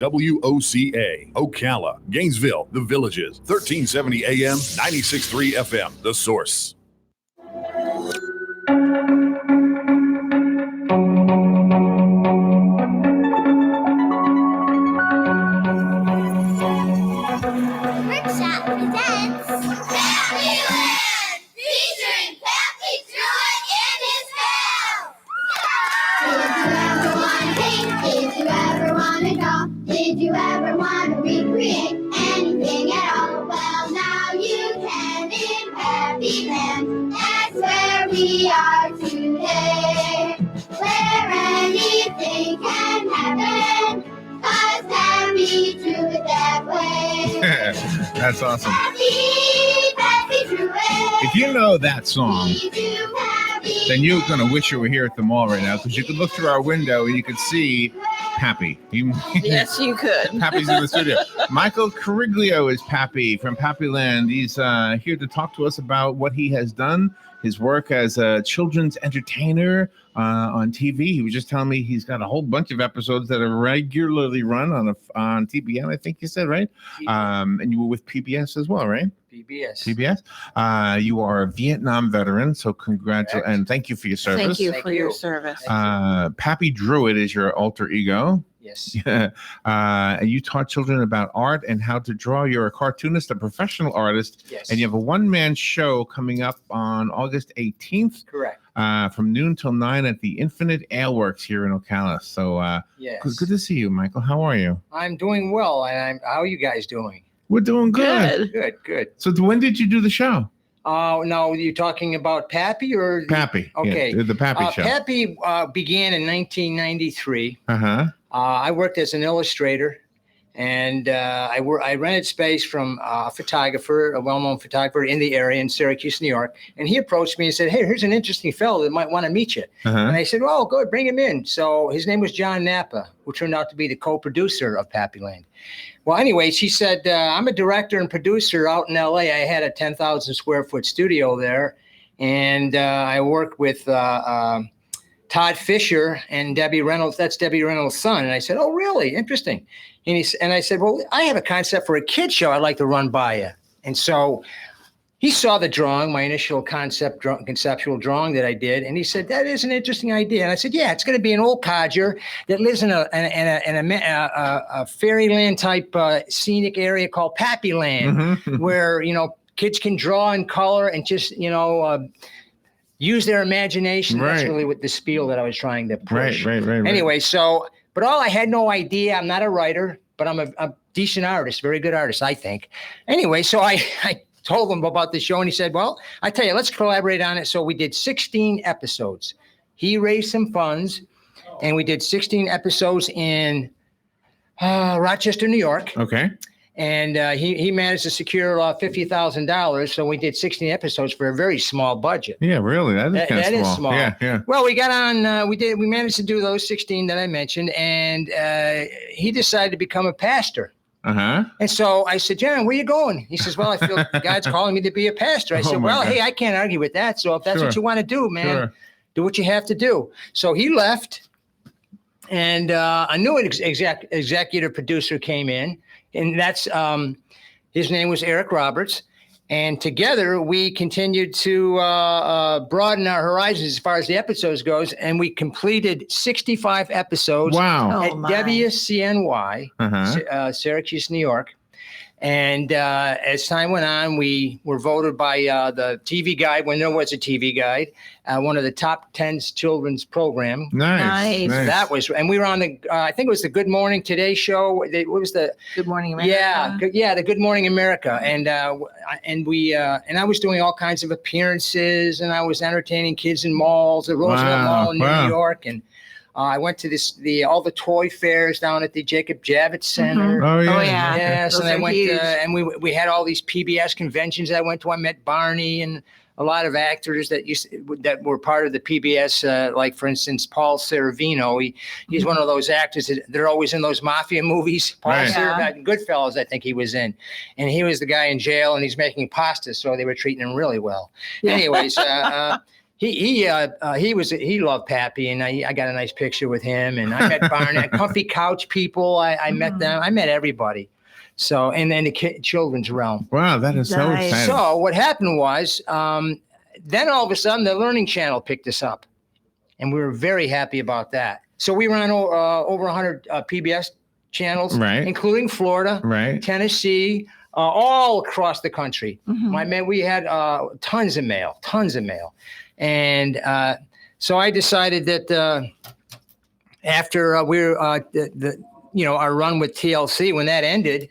WOCA, Ocala, Gainesville, The Villages, 1370 AM, 96.3 FM, The Source. Workshop presents Pappyland, featuring Pappy Druid in his house. Did you ever want to paint? Did you ever want to draw? Did you ever want to recreate anything at all? Well, now you can in Pappyland. That's where we are today. Where anything can happen. 'Cause Pappy drew it that way. That's awesome. Pappy drew it. If you know that song, We do Pappy. then you're going to wish you were here at the mall right now, because you could look through our window and you could see Pappy. Yes, you could. Pappy's in the studio. Michael Cariglio is Pappy from Pappyland. He's here to talk to us about what he has done, his work as a children's entertainer on TV. He was just telling me he's got a whole bunch of episodes that are regularly run on TBN, I think you said, right? And you were with PBS as well, right? PBS. You are a Vietnam veteran, so congratulations and thank you for your service. Thank you for your service. Pappy Druid is your alter ego. Yes. And you taught children about art and how to draw. You're a cartoonist, a professional artist, Yes. and you have a one-man show coming up on August 18th. Correct. From noon till 9 at the Infinite Ale Works here in Ocala. So Yes. good to see you, Michael. How are you? I'm doing well. And how are you guys doing? We're doing good. Good. So when did you do the show? No, you're talking about Pappy or Pappy. Okay. Yeah, the Pappy show. Pappy began in 1993. Uh-huh. I worked as an illustrator, and I rented space from a photographer, a well-known photographer in the area in Syracuse, New York. And he approached me and said, "Hey, here's an interesting fellow that might want to meet you." Uh-huh. And I said, "Oh, good, bring him in." So his name was John Napa, who turned out to be the co-producer of Pappyland. Well, anyways, he said, "I'm a director and producer out in LA. I had a 10,000 square foot studio there, and I worked with Todd Fisher and Debbie Reynolds. That's Debbie Reynolds' son." And I said, "Oh, really? Interesting." And I said, "Well, I have a concept for a kid show I'd like to run by you." And so he saw the drawing, my initial conceptual drawing that I did, and he said, "That is an interesting idea." And I said, "Yeah, it's going to be an old codger that lives in a fairyland type scenic area called Pappyland, where kids can draw and color and just use their imagination." Right. That's really what the spiel that I was trying to push. Right. Anyway, but I had no idea. I'm not a writer, but I'm a decent artist, very good artist, I think. Anyway, so I told him about the show, and he said, "Well, I tell you, let's collaborate on it." So we did 16 episodes. He raised some funds, and we did 16 episodes in Rochester, New York. Okay. And he managed to secure $50,000. So we did 16 episodes for a very small budget. Yeah, really. That is kind of That small. is small. Yeah. Well, we got on, we managed to do those 16 that I mentioned, and he decided to become a pastor. Uh-huh. And so I said, "John, where you going?" He says, "Well, I feel God's calling me to be a pastor." I said, "Well, God. hey, I can't argue with that. So if that's Sure. what you want to do, man, Sure. do what you have to do." So he left, and a new executive producer came in, and that's his name was Eric Roberts. And together we continued to broaden our horizons as far as the episodes goes. And we completed 65 episodes Wow. at WCNY, Uh-huh. Syracuse, New York. And as time went on, we were voted by the TV Guide, when there was a TV Guide, one of the top 10 children's program. Nice. That was, and we were on the, I think it was the Good Morning Today show. What was the Good Morning America. Yeah, the Good Morning America, and I was doing all kinds of appearances, and I was entertaining kids in malls, the Roosevelt Mall in New York, and I went to all the toy fairs down at the Jacob Javits Center. Oh, yeah. Oh, yeah. Yes, Those and I are went huge. and we had all these PBS conventions I went to. I met Barney and a lot of actors that were part of the PBS, like for instance Paul Servino. He's one of those actors that they're always in those mafia movies. Paul Right. Servino, Goodfellas, I think he was in, and he was the guy in jail, and he's making pasta, so they were treating him really well. Yeah. Anyways, he loved Pappy, and I got a nice picture with him, and I met Barnett, Comfy Couch people. I met them. I met everybody. So, and then the children's realm. Wow, that is so Nice. exciting. So what happened was, then all of a sudden the Learning Channel picked us up, and we were very happy about that. So we ran over 100 PBS channels, Right. including Florida, Right. Tennessee, all across the country. Mhm. We had tons of mail. And so I decided that after our run with TLC, when that ended,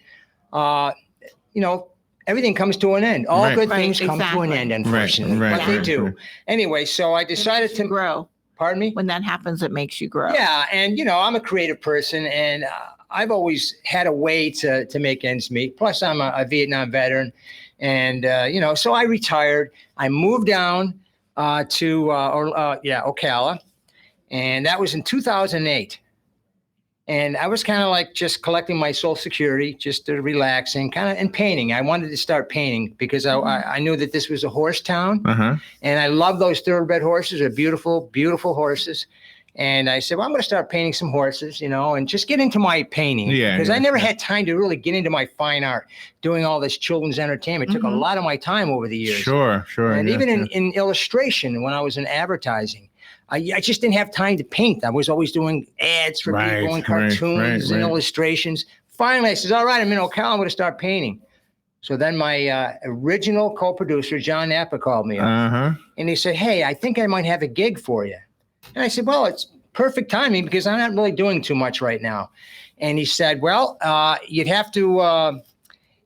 everything comes to an end. All Right. good Right, things come to an exactly. end, unfortunately. Right, But they right, do. right. Anyway, so I decided to grow. pardon me? When that happens, it makes you grow. Yeah, and I'm a creative person, and I've always had a way to make ends meet. Plus, I'm a Vietnam veteran, and so I retired. I moved down to Ocala, and that was in 2008. And I was kind of like just collecting my Social Security, just relaxing, and painting. I wanted to start painting because I knew that this was a horse town, and I love those thoroughbred horses. They're beautiful, beautiful horses. And I said, well, I'm going to start painting some horses, and just get into my painting. Yeah, Because yeah, I never yeah. had time to really get into my fine art. Doing all this children's entertainment took a lot of my time over the years. Sure. And yeah, even yeah. in illustration, when I was in advertising, I just didn't have time to paint. I was always doing ads for Right, people and right, cartoons right. and illustrations. Finally, I said, all right, I'm in Ocala. I'm going to start painting. So then my original co-producer, John Napa, called me up. And he said, hey, I think I might have a gig for you. And I said, well, it's perfect timing because I'm not really doing too much right now. And he said, well, you'd have to,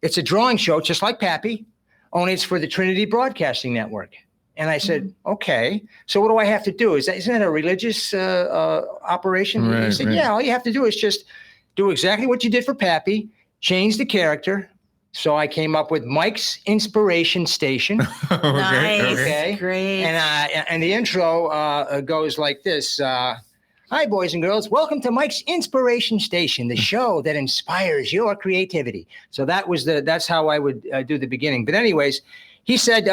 it's a drawing show, just like Pappy, only it's for the Trinity Broadcasting Network. And I said, okay, so what do I have to do? Isn't that a religious operation? He Right, said, right. yeah, all you have to do is just do exactly what you did for Pappy, change the character. So I came up with Mike's Inspiration Station. Nice. Okay. Great. And the intro goes like this. Hi, boys and girls. Welcome to Mike's Inspiration Station, the show that inspires your creativity. So that's how I would do the beginning. But anyways, he said,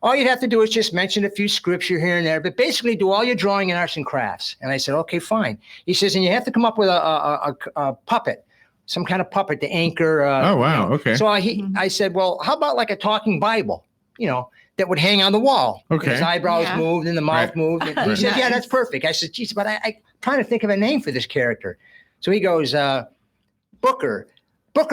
all you'd have to do is just mention a few scripture here and there, but basically do all your drawing in arts and crafts. And I said, okay, fine. He says, and you have to come up with a puppet, some kind of puppet to anchor. Oh, wow. Okay. So I said, well, how about like a talking Bible, that would hang on the wall. Okay. His eyebrows moved and the mouth Right. moved. And he said, yeah, that's perfect. I said, geez, but I'm trying to think of a name for this character. So he goes, Booker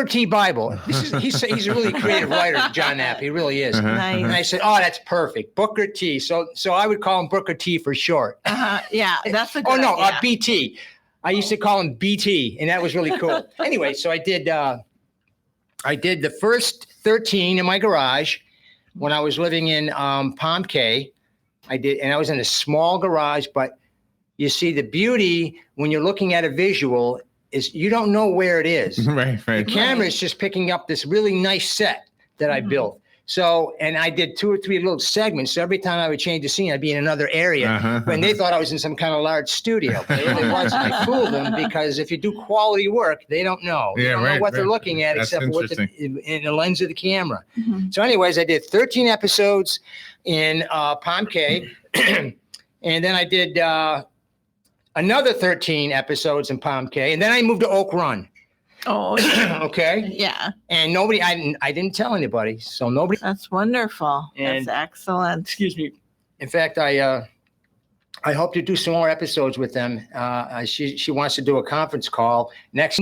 T. Bible. He's a really creative writer, John Knapp. He really is. Nice. And I said, oh, that's perfect. Booker T. So I would call him Booker T for short. Yeah, that's a good Oh, no, idea. BT. I used to call him BT, and that was really cool. Anyway, so I did the first 13 in my garage when I was living in Palm Cay. And I was in a small garage, but you see the beauty when you're looking at a visual is you don't know where it is. Right. The camera is just picking up this really nice set that I built. So, and I did 2 or 3 little segments. So every time I would change the scene, I'd be in another area. And they thought I was in some kind of large studio. But it really wasn't. I fooled them because if you do quality work, they don't know. They don't know what they're looking at That's except for what interesting. in the lens of the camera. Mhm. So anyways, I did 13 episodes in Palm Cay. And then I did another 13 episodes in Palm Cay. And then I moved to Oak Run. Oh, Okay. yeah. And I didn't tell anybody. So nobody. That's wonderful. And- That's excellent. Excuse me. In fact, I hope to do some more episodes with them. She wants to do a conference call next